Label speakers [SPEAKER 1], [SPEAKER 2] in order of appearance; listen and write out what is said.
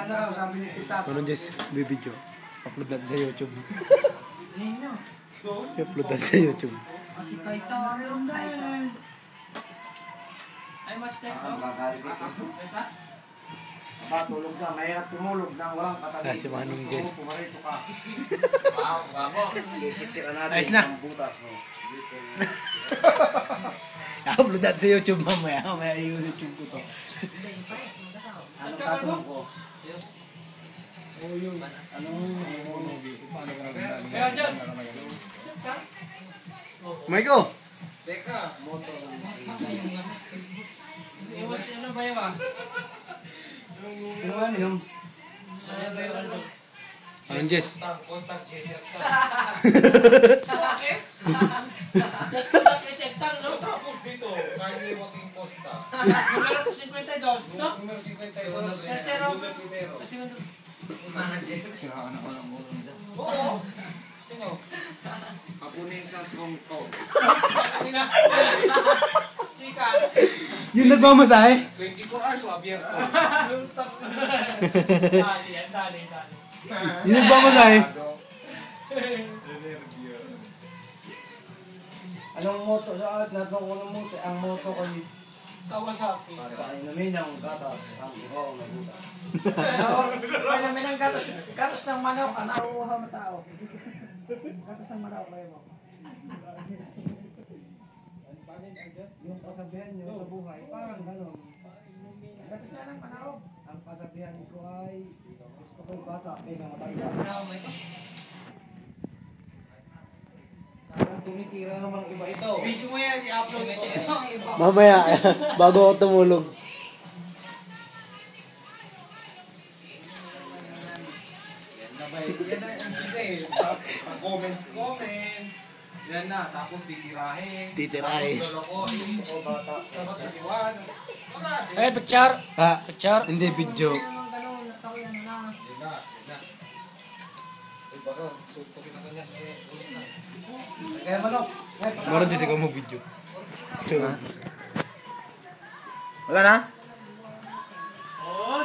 [SPEAKER 1] ka na raw, sabi ni Tita.
[SPEAKER 2] Ano Jess, bibidyo. Upload natin sa YouTube.
[SPEAKER 3] Nino.
[SPEAKER 2] I-upload natin sa YouTube.
[SPEAKER 3] Kasi kaito, kaito. Ay, mas kaito.
[SPEAKER 1] Magagalit ito.
[SPEAKER 3] Basta?
[SPEAKER 1] Tulog na, mahirap tumulog nang walang katabi.
[SPEAKER 2] Si Manong Jess.
[SPEAKER 1] Pumarito ka.
[SPEAKER 3] Wow, bravo.
[SPEAKER 1] Sisiksikan natin
[SPEAKER 2] Ayos na.
[SPEAKER 1] ang butas mo.
[SPEAKER 2] I-upload natin sa YouTube mamaya. Mamaya i-YouTube ko to.
[SPEAKER 1] Anong tatanong ko?
[SPEAKER 2] Anong paano ka nagandang?
[SPEAKER 3] Kaya dyan.
[SPEAKER 2] Maiko!
[SPEAKER 3] Teka.
[SPEAKER 1] Motor.
[SPEAKER 3] Iwas ano ba yun ah?
[SPEAKER 1] Yung ano yung?
[SPEAKER 2] Anong Jess?
[SPEAKER 3] Contact Jesse at bakit? Contact detector, no? Tapos dito, kanya maging posta. Numero 52, no?
[SPEAKER 4] Numero 52.
[SPEAKER 3] Tercero. Segundo. Manager.
[SPEAKER 1] Siraan ako ng motor nito.
[SPEAKER 3] Oo. Sino?
[SPEAKER 4] Papunin sa songko.
[SPEAKER 3] Sino? Chika.
[SPEAKER 2] Yung nagmamasahe?
[SPEAKER 4] 24 hours, abierto.
[SPEAKER 3] Dali.
[SPEAKER 2] Yung nagmamasahe?
[SPEAKER 1] Anong moto? Natanong ko ng moto. Ang moto ko ay
[SPEAKER 3] Kawasaki.
[SPEAKER 1] painumin ng gatas ang ikaw na butas.
[SPEAKER 3] Kaya namin ang gatas ng manok, ang nauuhaw na tao. Gatas ng manok, kaya mo.
[SPEAKER 1] Yung kasabihan nyo sa buhay, parang gano'n.
[SPEAKER 3] Gatas na ng manok.
[SPEAKER 1] Ang kasabihan ko ay gusto ko'y bata, kaya matanda.
[SPEAKER 4] Parang tumitira namang iba ito.
[SPEAKER 3] Video mo yan, i-upload mo.
[SPEAKER 2] Mamaya, bago ako tumulog.
[SPEAKER 4] Yan na ba? Yan na yung isa eh. Comments. Yan na. Tapos titirahin.
[SPEAKER 2] Titirahin.
[SPEAKER 4] Tapos lolokohin.
[SPEAKER 1] O bata.
[SPEAKER 4] Tapos kasiwan. Wala din.
[SPEAKER 3] Eh, picture.
[SPEAKER 2] Ha?
[SPEAKER 3] Picture.
[SPEAKER 2] Hindi, video.
[SPEAKER 4] Yan na. Ay baka, suto kita kanya. Ulit na.
[SPEAKER 1] Kaya manok.
[SPEAKER 2] Meron din ikaw mo video. Wala na?
[SPEAKER 3] Oh,